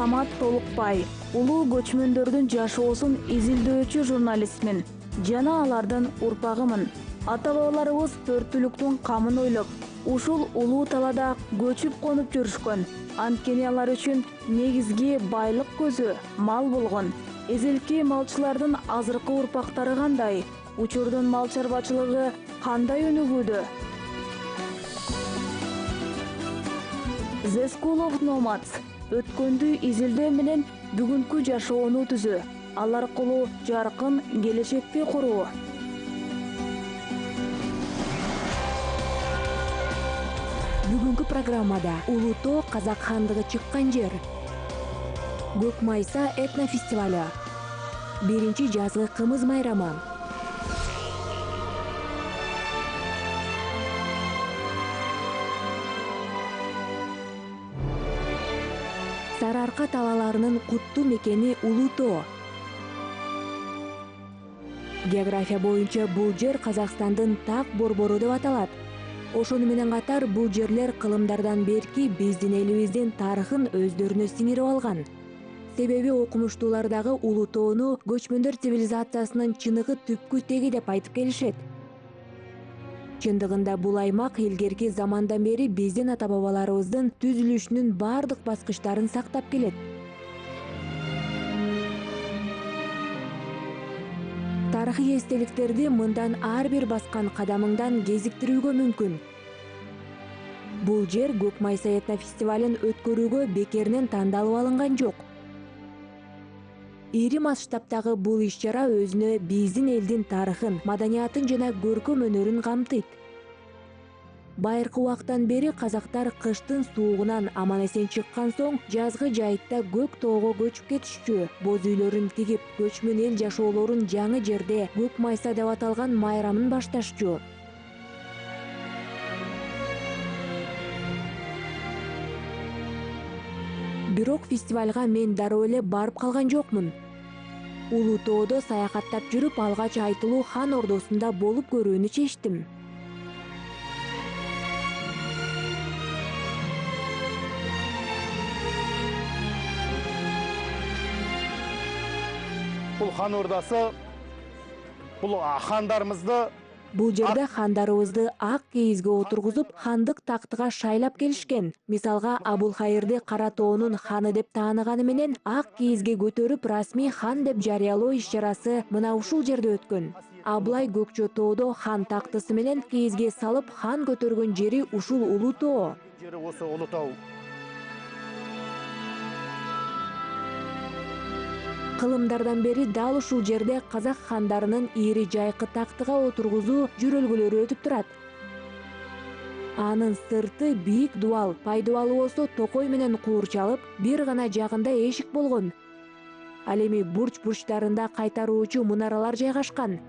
Самат Толукбай, улуу көчмөндөрдүн жашоосун изилдөөчү журналистмин жана алардын урпагымын. Ата-бабаларыбыз төртүлүктүн камын ойлоп, ушул улуу талаада көчүп конуп жүрүшкөн. Анткени алар үчүн негизги байлык көзү мал болгон. Эзелки малчылардын азыркы урпактары кандай? Учурдун мал чарбачылыгы кандай өнүгүүдө? The School of Nomads өткөндү изилдөө менен бүгүнкү жашоону түзүү, ал аркылуу жаркын келечекти куруу. Бүгүнкү программада Улуу Тоо казак хандыгы чыккан жер. Көк майса этнофестивалю. Биринчи жазгы кымыз майрамы. Сарыарка талааларынын куттуу мекени Улуу Тоо. География боюнча бул жер Казакстандын так борбору деп аталат. Ошону менен катар бул жерлер кылымдардан берки биздин элибиздин тарыхын өздөрүнө сиңирип алган. Себеби окумуштуулардагы Улуу Тоону көчмөндөр цивилизациясынын чыныгы түпкү теги деп айтып келишет. Чындыгында бул аймак илгерки замандан бери биздин ата-бабаларыбыздын түзүлүшүнүн бардык баскычтарын сактап келет. Тарыхый эстеликтерди мындан ар бир баскан кадамыңдан кезиктирүүгө мүмкүн. Бул жер Көк майса этнофестивалын өткөрүүгө бекеринен тандалып алынган жок. Ири масштабтагы бул иш-чара өзүнө биздин элдин тарыхын, маданиятын жана көркөм өнөрүн камтыйт. Байыркы убактан бери казактар кыштын суугунан аман-эсен чыккан соң жазгы жайытта Көк тоого көчүп кетишчү. Боз үйлөрүн тигип, көчмөн эл жашоолорун жаңы жерде Көк майса деп аталган майрамын башташчу. Бирок фестивалга мен дароо эле барып калган жокмун. Улуу Тоодо саякаттап жүрүп, алгач айтылуу хан ордосунда болуп көрүүнү чечтим. Бул хан ордасы, бул хандарымызды Бул жерде хандарыбызды ак кийизге отургузуп, хандык тактыга шайлап келишкен. Мисалга, Абулхайырды Кара Тоонун ханы деп тааныганы менен ак кийизге көтөрүп, расмий хан деп жарыялоо иш-чарасы мына ушул жерде өткөн. Абылай Көкчө тоодо хан тактысы менен кийизге салып, хан көтөргөн жери ушул Улуу Тоо. жери осы Улуу Тоо. Кылымдардан бери дал ушул жерде казак хандарынын ири жайкы тактыга отургузуу жүрөлгүлөрү өтүп турат. Анын сырты бийик дубал, пайдубалы болсо токой менен куурчалып, бир гана жагында эшик болгон. Ал эми бурч-бурчтарында кайтаруучу мунаралар жайгашкан.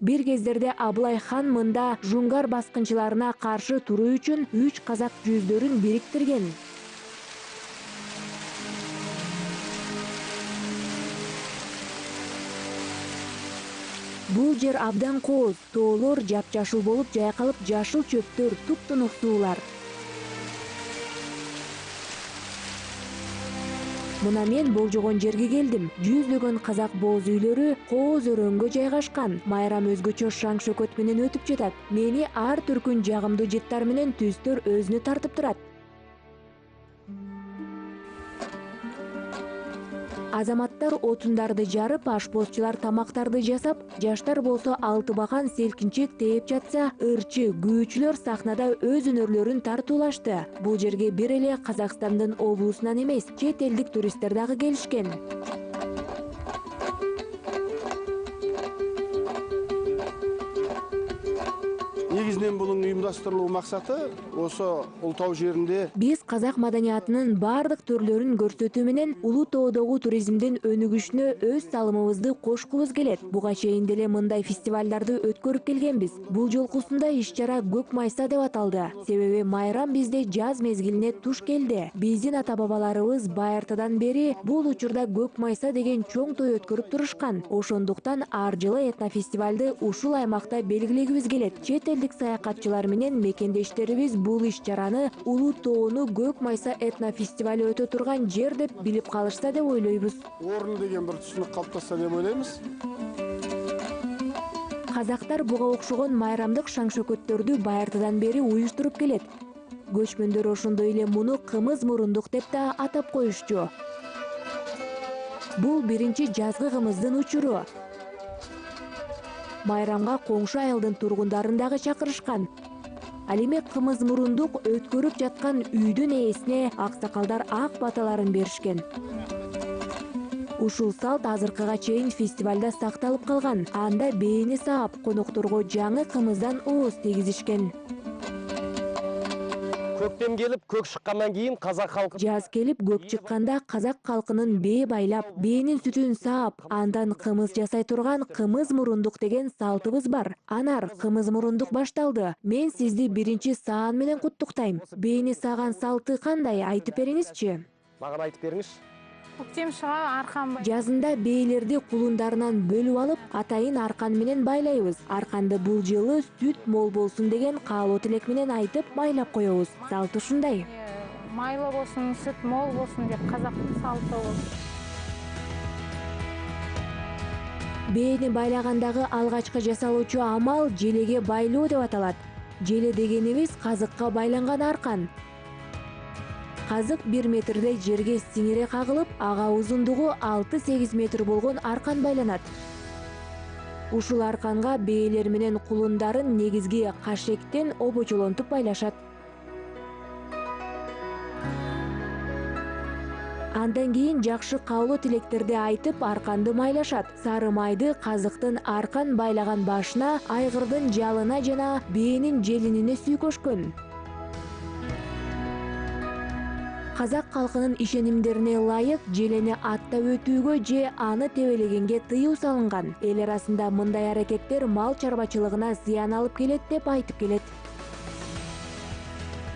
Бир кездерде Абылай хан мында жунгар баскынчыларына каршы туруу үчүн 3 казак жүздөрүн бириктирген. Бул жер абдан кооз, тоолор жапжашыл болуп жайкалып, жашыл чөптөр, туп-тунук суулар. Мына мен болжогон жерге келдим. Жүздөгөн казак боз үйлөрү кооз өрөнгө жайгашкан. Майрам өзгөчө шаң-шөкөт менен өтүп жатат. Мени ар түркүн жагымдуу жыттар менен түстөр өзүнө тартып турат. Азаматтар отундарды жарып, ашпозчулар тамактарды жасап, жаштар болсо алтыбақан селкинчек тээп жатса, ырчы, күүчүлөр сахнада өз өнөрлөрүн тартуулашты. Бул жерге бир эле Казакстандын облусунан эмес, чет элдик туристтер дагы келишкен. биринчиден бунун уюмдаштырылуу максаты ошо Улуу жеринде Биз казак маданиятынын бардык түрлөрүн көрсөтүү менен Улуу Тоодогу туризмдин өнүгүшүнө өз салымыбызды кошкубуз келет. Буга чейин деле мындай фестивалдарды өткөрүп келгенбиз. Бул жолкусунда иш-чара Көк майса деп аталды. Себеби майрам бизде жаз мезгилине туш келди. Биздин ата-бабаларыбыз байыртадан бери бул учурда Көк майса деген чоң той өткөрүп турушкан. Ошондуктан ар жылы этнофестивалды ушул аймакта белгилегибиз келет. Чет элдик саякатчылар менен мекендештерибиз бул иш-чараны Улуу Тоону Көк майса этнофестивалы өтө турган жер деп билип калышса деп ойлойбуз. орун деген бир түшүнүк калыпташса деп ойлойбуз. Казактар буга окшогон майрамдык шаң-шөкөттөрдү байыртадан бери уюштуруп келет. Көчмөндөр ошондой эле муну кымыз мурундук деп да атап коюшчу. Бул биринчи жазгы кымыздын учуру. Майрамга коңшу айылдын тургундарын дагы чакырышкан. Ал эми кымыз мурундук өткөрүп жаткан үйдүн ээсине аксакалдар ак баталарын беришкен. Ушул салт азыркыга чейин фестивалда сакталып калган. Анда бээни саап, конокторго жаңы кымыздан ооз тийгизишкен. Көктем келип, көк шыққандан кейін қазақ халқы Жаз келип, көк чыкканда казак калкынын бээ байлап, бээнин сүтүн саап, андан кымыз жасай турган кымыз мурундук деген салтыбыз бар. Анар кымыз мурундук башталды. Мен сизди биринчи саан менен куттуктайм. Бээни саган салты кандай, айтып бериңизчи? маған айтып беріңізші. Көктем шыға арқан Жазында бээлерди кулундарынан бөлүп алып, атайын аркан менен байлайбыз. Арканды бул жылы сүт мол болсун деген каалоо тилек менен айтып байлап коебуз. Салт ушундай. майлы болсын, сүт мол болсын деп қазақтың салты ол. Бээни байлагандагы алгачкы жасалуучу амал желеге байлоо деп аталат. Желе дегенибиз казыкка байланган аркан. Казык 1 метрдей жерге сиңире кагылып, ага узундугу 6-8 метр болгон аркан байланат. Ушул арканга бээлер менен кулундарын негизги кашектен обочолонтуп байлашат. Андан кийин жакшы каалоо тилектерди айтып арканды майлашат. Сары майды казыктын аркан байлаган башына, айгырдын жалына жана бээнин желинине сүйкөшкөн. Казак калкынын ишенимдерине ылайык желени аттап өтүүгө же аны тебелегенге тыюу салынган. Эл арасында мындай аракеттер мал чарбачылыгына зыян алып келет деп айтып келет.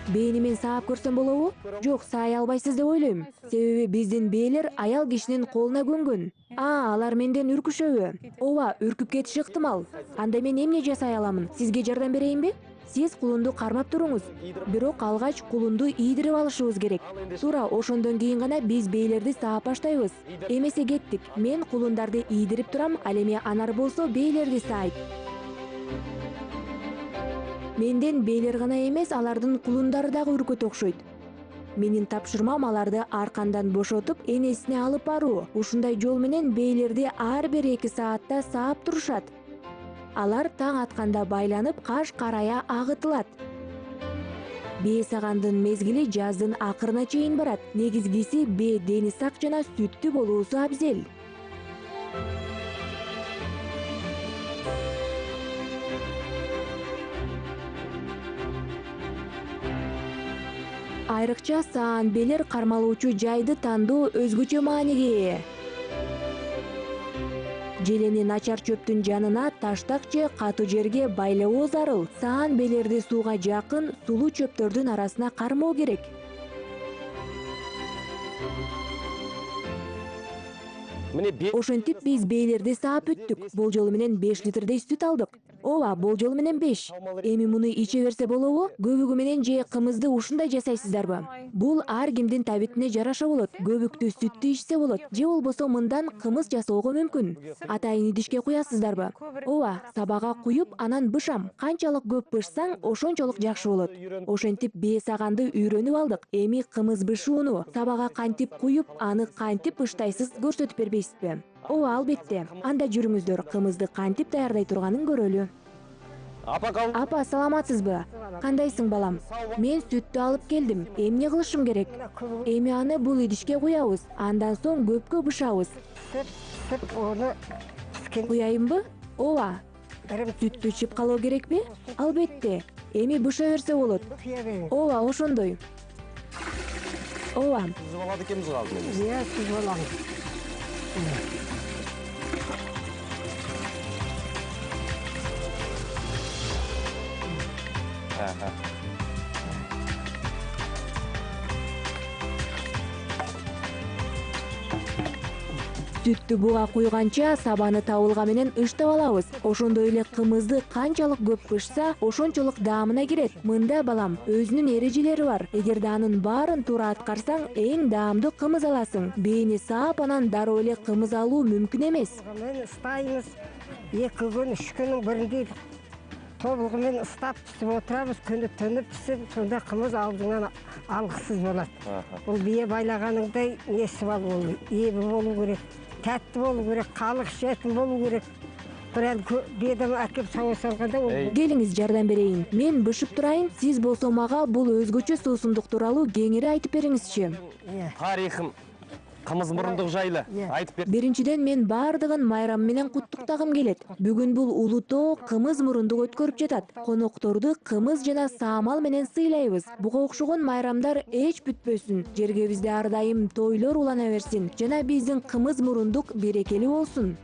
Бээни мен саап көрсөм болобу? Жок, саай албайсыз деп ойлойм. Себеби биздин бээлер аял кишинин колуна көнгөн. Алар менден үркүшөбү? Ооба, үркүп кетиши ыктымал. Анда мен эмне жасай аламын? Сизге жардам берейинби? Сиз кулунду кармап туруңуз. Бирок алгач кулунду ийдирип алышыбыз керек. Туура ошондон кийин гана биз бээлерди саап баштайбыз. Эмесе кеттик. Мен кулундарды ийдирип турам, ал эми анар болсо бээлерди саайт. Менден бээлер гана эмес, алардын кулундары дагы үркөт окшойт. Менин тапшырмам аларды аркандан бошотуп, энесине алып баруу. Ушундай жол менен бээлерди ар бир 2 саатта саап турушат. Алар таң атканда байланып, каш карая агытылат. Бээ сагандын мезгили жаздын акырына чейин барат. Негизгиси бээ дени сак жана сүттүү болуусу абзел. Айрыкча саан бээлер кармалуучу жайды тандоо өзгөчө мааниге ээ. Желени начар чөптүн жанына таштак же катуу жерге байлоо зарыл. Саан бээлерди сууга жакын, сулуу чөптөрдүн арасына кармоо керек. Ошентип биз бээлерди саап өттүк. Болжол менен 5 литрдей сүт алдык. Ооба, болжол менен 5. Эми муну иче берсе болобу? Көбүгү менен же кымызды ушундай жасайсыздарбы? Бул ар кимдин табитине жараша болот. Көбүктүү сүттү ичсе болот, же болбосо мындан кымыз жасоого мүмкүн. Атайын идишке куясыздарбы? Ооба, сабага куюп, анан бышам. Канчалык көп бышсаң, ошончолук жакшы болот. Ошентип бээ саганды үйрөнүп алдык. Эми кымыз бышууну сабага кантип куюп, аны кантип быштайсыз көрсөтүп бербейсизби? Ооба, албетте. Анда жүрүңүздөр, кымызды кантип даярдай турганын көрөлү. Апа, саламатсызбы? Кандайсың, балам? Мен сүттү алып келдим. Эмне кылышым керек? Эми аны бул идишке куябыз. Андан соң көпкө бышабыз. Куяйынбы? Ооба. Сүттү ичип калуу керекпи? Албетте. Эми быша берсе болот. Кыя бериң. Ооба, ошондой. Ооба. Сіз балады екенбіз қалды. Иә, сіз болаңыз. Сүттү буга куйганча сабаны табылга менен ыштап алабыз. Ошондой эле кымызды канчалык көп бышса, ошончолук даамына кирет. Мында балам, өзүнүн эрежелери бар. Эгерде анын баарын туура аткарсаң, эң даамдуу кымыз аласың. Бээни саап, анан дароо эле кымыз алуу мүмкүн эмес. Мен ыстаймыз. 2 күн, 3 күннің бірінде тобылғымен ыстап пісіп отырамыз. Күні түніп пісіп, сонда қымыз алдыңнан алғысыз болады. Бұл бие байлағаныңдай несі бар, ол ебі болу керек, тәтті болу керек, халық ішетін болу керек. Бір бедем әкеп сауа салғанда ол... Келиңиз жардам берейин. Мен бышып турайын, сиз болсо мага бул өзгөчө суусундук тууралуу кеңири айтып бериңизчи. Тарихым, кымыз мурындык жайлы айтып бер. Биринчиден мен бардыгын майрам менен куттуктагым келет. Бүгүн бул улутоо кымыз мурындык өткөрүп жатат. Конокторду кымыз жана саамал менен сыйлайбыз. Буга окшогон майрамдар эч бүтпөсүн. Жергебизде ар дайым тойлор улана берсин жана биздин кымыз мурындык берекелүү болсун.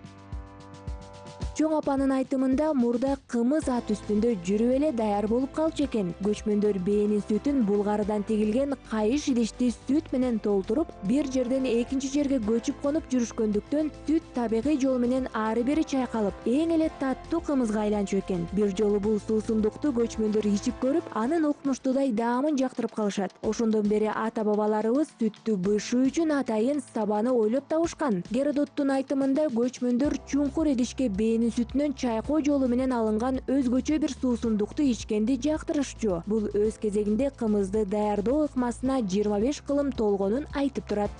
Чоң апанын айтымында мурда кымыз ат үстүндө жүрүп эле даяр болуп калчу экен. Көчмөндөр бээнин сүтүн булгарыдан тигилген кайыш идишти сүт менен толтуруп, бир жерден экинчи жерге көчүп конуп жүрүшкөндүктөн сүт табигый жол менен ары бери чайкалып, эң эле таттуу кымызга айланчу экен. Бир жолу бул суусундукту көчмөндөр ичип көрүп, анын укмуштуудай даамын жактырып калышат. Ошондон бери ата-бабаларыбыз сүттү бышуу үчүн атайын сабаны ойлоп табышкан. Геродоттун айтымында көчмөндөр чуңкур идишке бээнин сүтүнөн чайкоо жолу менен алынган өзгөчө бир суусундукту ичкенди жактырышчу. Бул өз кезегинде кымызды даярдоо ыкмасына 25 кылым толгонун айтып турат.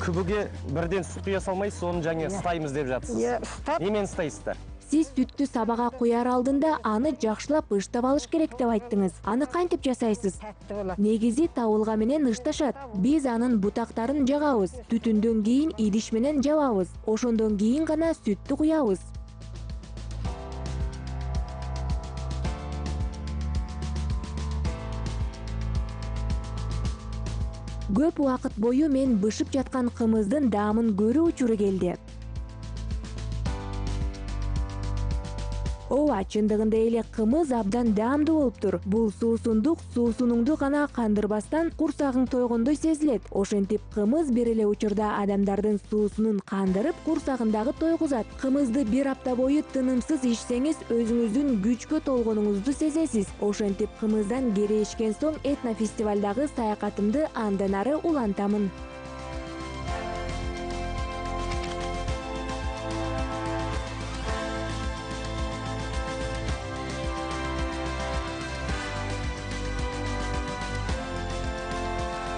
Күбіге бірден су құя салмайсыз, оны жаңа ыстаймыз деп жатсыз. Ыстап. Немен ыстайсыздар? Сиз сүттү сабага куяр алдында аны жакшылап ыштап алыш керек деп айттыңыз. Аны кантип жасайсыз? Тәтті болады. Негизи табылга менен ышташат. Биз анын бутактарын жагабыз. Түтүндөн кийин идиш менен жабабыз. Ошондон кийин гана сүттү куябыз. Көп убакыт бою мен бышып жаткан кымыздын даамын көрүү учуру келди. Ооба, чындыгында эле кымыз абдан даамдуу болуптур. Бул суусундук суусунуңду гана кандырбастан курсагың тойгондой сезилет. Ошентип кымыз бир эле учурда адамдардын суусунун кандырып, курсагындагы тойгузат. Кымызды бир апта бою тынымсыз ичсеңиз, өзүңүздүн күчкө толгонуңузду сезесиз. Ошентип кымыздан кери ичкен соң этнофестивалдагы саякатымды андан ары улантамын.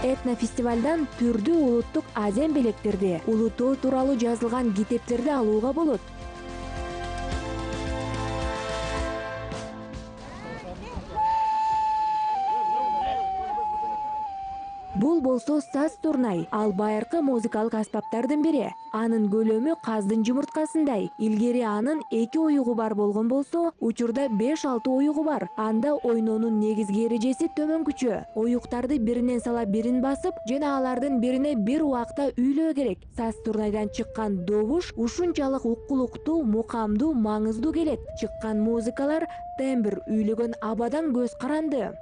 Этнофестивалдан түрдүү улуттук азем белектерди, улутоо тууралуу жазылган китептерди алууга болот. Бул болсо саз турнай, ал байыркы музыкалык аспаптардын бири. Анын көлөмү каздын жумурткасындай. Илгери анын 2 уюгу бар болгон болсо, учурда 5-6 уюгу бар. Анда ойноонун негизги эрежеси төмөнкүчө. Оюктарды биринен сала бирин басып, жана алардын бирине бир убакта үйлөө керек. Саз турнайдан чыккан добуш ушунчалык уккулуктуу, мукамдуу, маңыздуу келет. Чыккан музыкалар тембр үйлөгөн абадан көз каранды.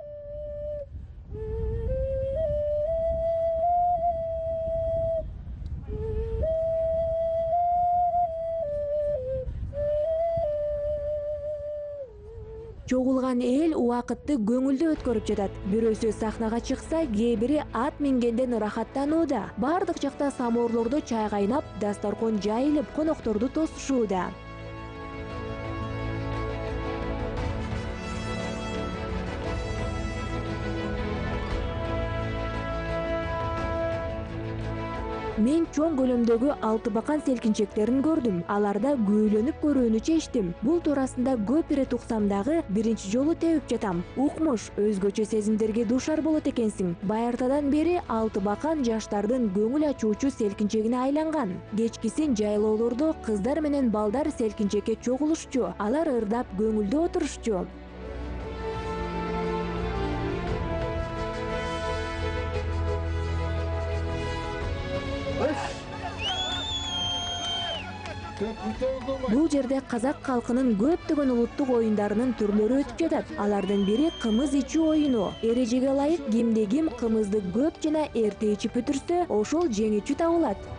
Чогулган эл убакытты көңүлдүү өткөрүп жатат. Бирөөсү сахнага чыкса, кээ бири ат мингенден ырахаттанууда. Бардык жакта самоорлордо чай кайнап, дасторкон жайылып, конокторду тосушууда. Мен чоң көлөмдөгү алты бакан селкинчектерин көрдүм. Аларда күүлөнүп көрүүнү чечтим. Бул туурасында көп ирет уксам дагы биринчи жолу тебип жатам. Укмуш, өзгөчө сезимдерге дуушар болот экенсиң. Байыртадан бери алты бакан жаштардын көңүл ачуучу селкинчегине айланган. Кечкисин жайлоолордо кыздар менен балдар селкинчекке чогулушчу. Алар ырдап көңүлдүү отурушчу. Бул жерде казак калкынын көптөгөн улуттук оюндарынын түрлөрү өтүп жатат. Алардын бири кымыз ичүү оюну. Эрежеге ылайык кимде ким кымызды көп жана эрте ичип бүтүрсө, ошол жеңүүчү табылат.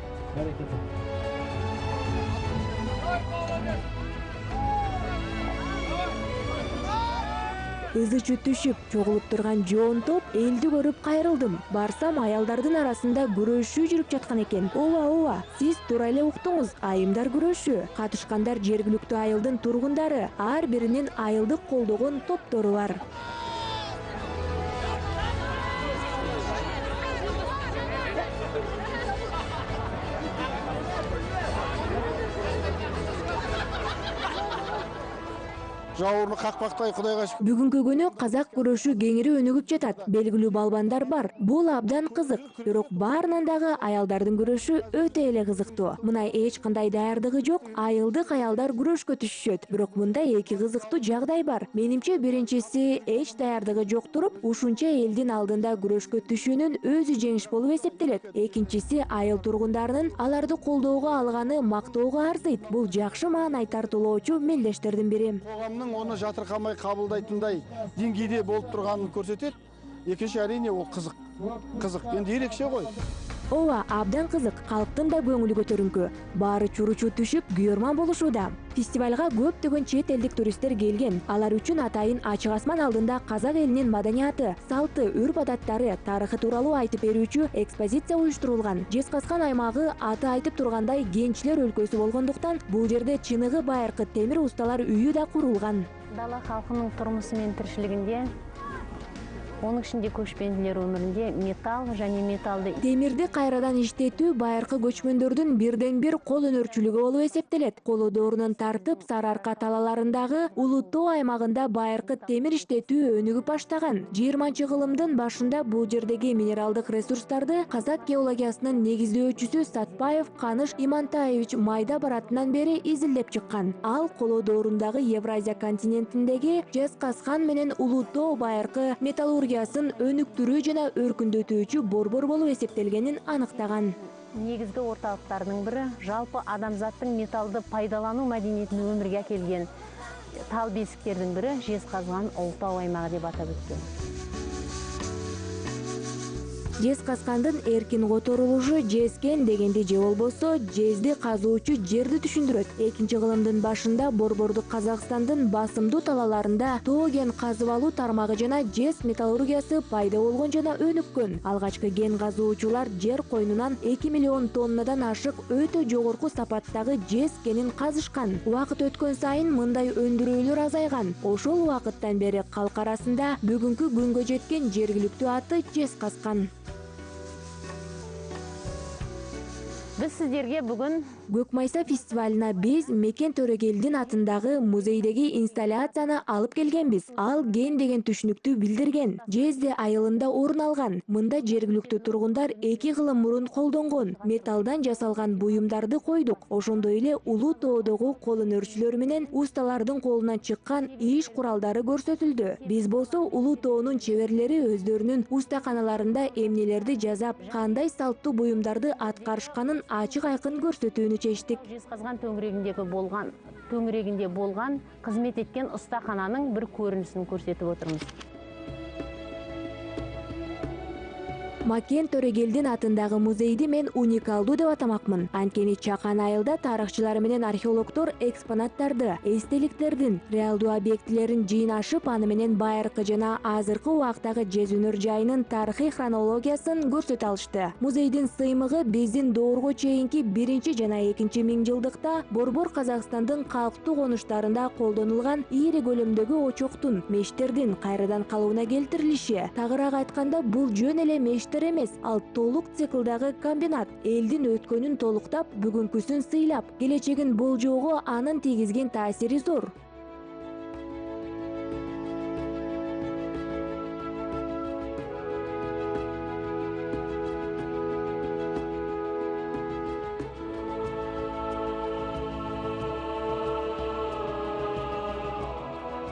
Ызычы түшүп, чогулуп турган жоон топ элди көрүп кайрылдым. Барсам, аялдардын арасында күрөшүү жүрүп жаткан экен. Ооба, сиз туура эле уктуңуз, айымдар күрөшүү. Катышкандар жергиликтүү айылдын тургундары, ар биринин айылдык колдогон топтору бар. Жауырны какпактай Кудайга шүкүр. Бүгүнкү күнү казак күрөшү кеңири өнүгүп жатат. Белгилүү балбандар бар. Бул абдан кызык. Бирок баарынан дагы аялдардын күрөшү өтө эле кызыктуу. Мына эч кандай даярдыгы жок, айылдык аялдар күрөшкө түшүшөт. Бирок мында эки кызыктуу жагдай бар. Менимче биринчиси эч даярдыгы жок туруп, ушунча элдин алдында күрөшкө түшүүнүн өзү жеңиш болуп эсептелет. Экинчиси айыл тургундарынын аларды колдоого алганы мактоого арзыйт. Бул жакшы маанай тартуулоочу мелдештердин бири. Коомдун оны жатыркамай кабылдайтындай деңгейде болуп турганын көрсөтөт. Экинчи әрине ол кызык. Кызык. Енді ерекше ғой. Ооба, абдан кызык, калктын да көңүлү көтөрүңкү. Баары чуручу түшүп, күйөрман болушууда. Фестивалга көптөгөн чет элдик туристтер келген. Алар үчүн атайын ачык асман алдында казак элинин маданияты, салты, үрп-адаттары, тарыхы тууралуу айтып берүүчү экспозиция уюштурулган. Жезказган аймагы аты айтып тургандай кенчлер өлкөсү болгондуктан, бул жерде чыныгы байыркы темир усталар үйү да курулган. Дала халкынын турмусу менен тиричилигинде, onun içinde көчмөндөр өмүрүндө металл және металлды темирди кайрадан иштетүү байыркы көчмөндөрдүн бирден бир кол өнөрчүлүгү болуп эсептелет. Коло доорунан тартып Сарыарка талаларындагы Улуу Тоо аймагында байыркы темир иштетүү өнүгүп баштаган. 20-кылымдын башында бул жердеги минералдык ресурстарды казак геологиясынын негиздөөчүсү Сатпаев Каныш Имантаевич майда баратынан бери изилдеп чыккан. Ал коло доорундагы Евразия континентиндеги Жезказган менен Улуу Тоо байыркы металлургиясын өнүктүрүү жана өркүндөтүүчү борбор болуп эсептелгенин аныктаган. негизги орталыктардын бири жалпы адамзаттын металлды пайдалануу маданиятын өмүргө акелген тал бесиктердин бири Жезказган Улуу Тоо аймагы деп атап өткөн. Жезказгандын эркин которулушу жезкен дегенди же болбосо жезди казуучу жерди түшүндүрөт. 2-кылымдын башында борбордук Казакстандын басымдуу талаларында тоо кен казып алуу тармагы жана жез металлургиясы пайда болгон жана өнүккөн. Алгачкы кен казуучулар жер койнунан 2 миллион тоннадан ашык өтө жогорку сапаттагы жез кенин казышкан. Убакыт өткөн сайын мындай өндүрүүлөр азайган. Ошол убакыттан бери калк арасында бүгүнкү күнгө жеткен жергиликтүү аты Жезказган. Biz sizlerge bugün Көк майса фестивалына биз Мекен Төрөгелдин атындагы музейдеги инсталляцияны алып келгенбиз. Ал ген деген түшүнүктү билдирген. Жезде айылында орун алган. Мында жергиликтүү тургундар 2 кылым мурун колдонгон металлдан жасалган буюмдарды койдук. Ошондой эле Улуу Тоодогу кол өнөрчүлөр менен усталардын колунан чыккан иш куралдары көрсөтүлдү. Биз болсо Улуу Тоонун чеберлери өздөрүнүн устаканаларында эмнелерди жасап, кандай салттуу буюмдарды аткарышканын ачык айкын көрсөтүүнү чечтик. Жезказган төңүрегинде болган кызмет эткен устакананын bir көрүнүшүн көрсөтүп отурмуз. Мекен Төрөгелдин атындагы музейди мен уникалдуу деп атамакмын. Анткени чакан айылда тарыхчылар менен археологдор экспонаттарды, эстеликтердин, реалдуу объектилерин жыйнашып, аны менен байыркы жана азыркы убактагы жез өнөр жайынын тарыхый хронологиясын көрсөтө алышты. Музейдин сыймыгы биздин доорго чейинки 1 жана 2 миңжылдыкта борбор Казакстандын калктуу конуштарында колдонулган ири көлөмдөгү очоктун, мештердин кайрадан калыбына келтирилиши. Тагыраак айтканда, бул жөн эле мештер эле эмес, ал толук циклдагы комбинат, элдин өткөнүн толуктап, бүгүнкүсүн сыйлап, келечегин болжоого анын тийгизген таасири зор.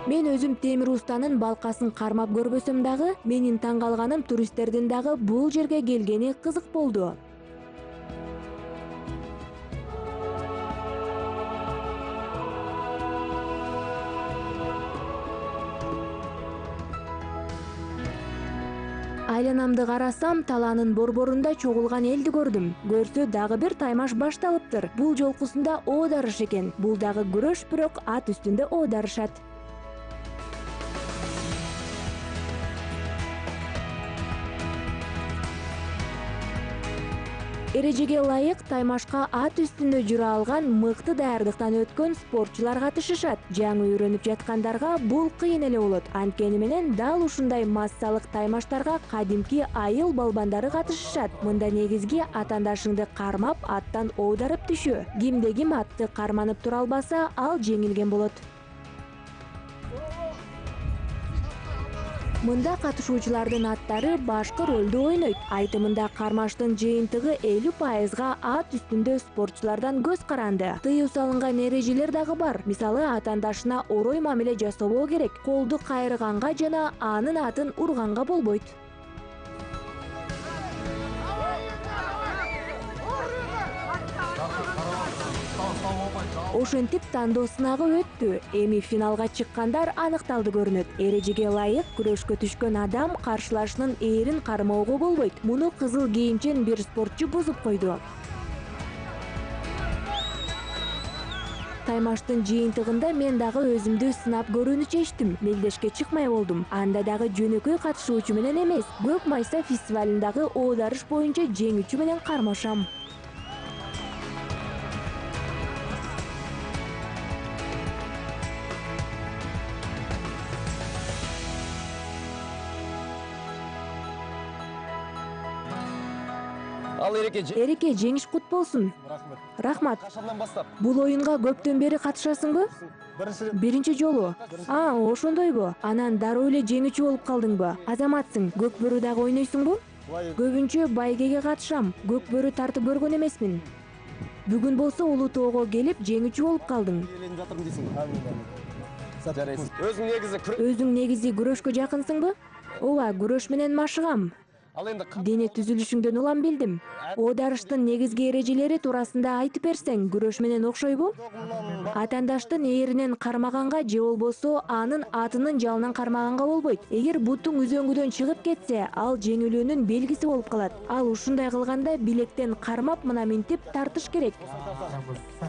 Мен өзүм темир устанын балкасын кармап көрбөсөм дагы, менин таң калганым туристтердин дагы бул жерге келгени кызык болду. Айланамды карасам, талаанын борборунда чогулган элди көрдүм. Көрсө дагы бир таймаш башталыптыр. Бул жолкусунда о дарыш экен. Бул дагы күрөш, бирок ат үстүндө о дарышат. Эрежеге ылайык таймашка ат үстүндө жүрө алган мыкты даярдыктан өткөн спортчулар катышышат. Жаңы үйрөнүп жаткандарга бул кыйын эле болот. Анткени менен дал ушундай массалык таймаштарга кадимки айыл балбандары катышышат. Мында негизги атаандашыңды кармап, аттан оодарып түшө. Кимде ким атты карманып тура албаса, ал жеңилген болот. Мында катышуучулардын аттары башкы ролду ойнойт. Айтымында кармаштын жыйынтыгы 50%га ат үстүндө спортчулардан көз каранды. Тыюу салынган эрежелер дагы бар. Мисалы, атаандашына орой мамиле жасабоо керек. Колду кайрыганга жана анын атын урганга болбойт. Ошентип тандоо сынагы өттү. Эми финалга чыккандар аныкталды көрүнөт. Эрежеге ылайык күрөшкө түшкөн адам каршылашынын ээрин кармоого болбойт. Муну кызыл кийимчен бир спортчу бузуп койду. Таймаштын жыйынтыгында мен дагы өзүмдү сынап көрүүнү чечтим. Мелдешке чыкмай болдум. Анда дагы жөнөкөй катышуучу менен эмес, Көк Майса фестивалындагы оодарыш боюнча жеңүүчү менен кармашам. Ал Эреке, жеңиш кут болсун. Рахмат. Кашандан баштап? Бул оюнга көптөн бери катышасыңбы? Биринчи жолу. Ошондойбу? Анан дароо эле жеңүүчү болуп калдыңбы? Азаматсың, көк бөрү дагы ойнойсуңбу? Көбүнчө байгеге катышам. Көк бөрү тартып көргөн эмесмин. Бүгүн болсо Улуу Тоого келип жеңүүчү болуп калдың. Өзүң негизи күрөшкө жакынсыңбы? Ооба, күрөш менен машыгам. Дене түзүлүшүңдөн улам билдим. Оодарыштын негизги эрежелери туурасында айтып берсең, күрөш менен окшойбу? Атаандаштын ээринен кармаганга же болбосо анын атынын жалынан кармаганга болбойт. Эгер буттуң үзөңгүдөн чыгып кетсе, ал жеңилүүнүн белгиси болуп калат. Ал ушундай кылганда билектен кармап мына минтип тартыш керек.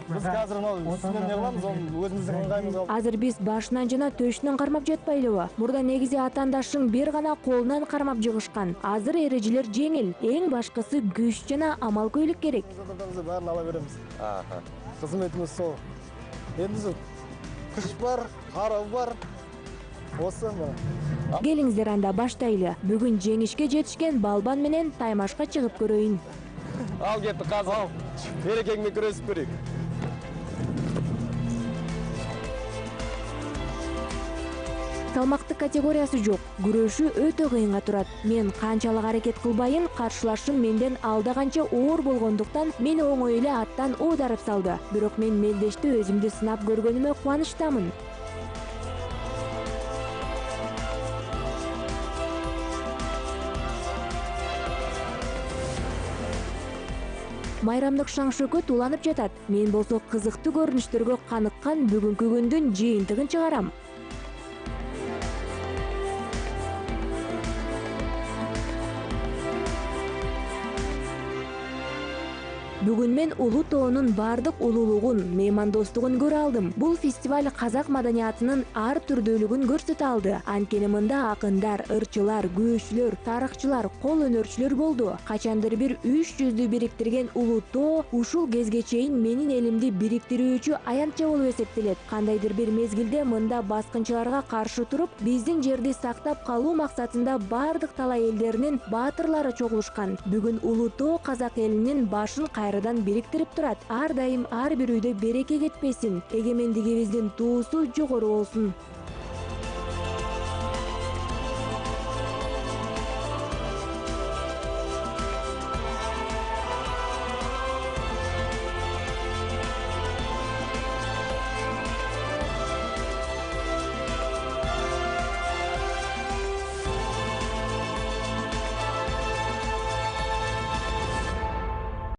Biz hazır üstünden ne kılamız? Özümüzün ыңгайымызга. Азыр биз башынан жана төшүнөн кармап жатпайлыбы? Мурда негизи атаандашың бир гана колунан кармап жыгышкан. Азыр эрежелер жеңил. Эң башкысы күч жана амал-көйлүк керек. Барын ала беремиз. Кызметimiz сол. Эми кыш бар, кар бар. Осы мына. Келиңиздер анда баштайлы. Бүгүн жеңишке жетишкен балбан менен таймашка чыгып көрөйүн. Ал кетти казыр. Берекеңмен күрөсүп көрөйүк. Салмактык категориясы жок. Күрөшү өтө кыйынга турат. Мен канчалык аракет кылбайын, каршылашым менден алда канча оор болгондуктан мени оңой эле аттан оодарып салды. Бирок мен мелдешти өзүмдү сынап көргөнүмө кубанычтамын. Майрамдык шаң-шөкөт уланып жатат. Мен болсо кызыктуу көрүнүштөргө каныккан бүгүнкү күндүн жыйынтыгын чыгарам. Бүгүн мен Улуу тоонун бардык улуулугун, меймандостугун көрө алдым. Бул фестиваль казак маданиятынын ар түрдүүлүгүн көрсөтө алды. Анткени мында акындар, ырчылар, күбөчүлөр, тарыхчылар, кол өнөрчүлөр болду. Качандыр бир 300'дү бириктирген Улуу тоо ушул кезге чейин менин элимди бириктирүүчү аянтча болуп эсептелет. Кандайдыр бир мезгилде мында баскынчыларга каршы туруп, биздин жерди сактап калуу максатында бардык талай элдеринин баатырлары чогулушкан. Бүгүн Улуу тоо казак элинин башын кайрадан бириктирип турат. Ар дайым ар бир үйдө береке кетпесин, эгемендигибиздин туусу жогору болсун.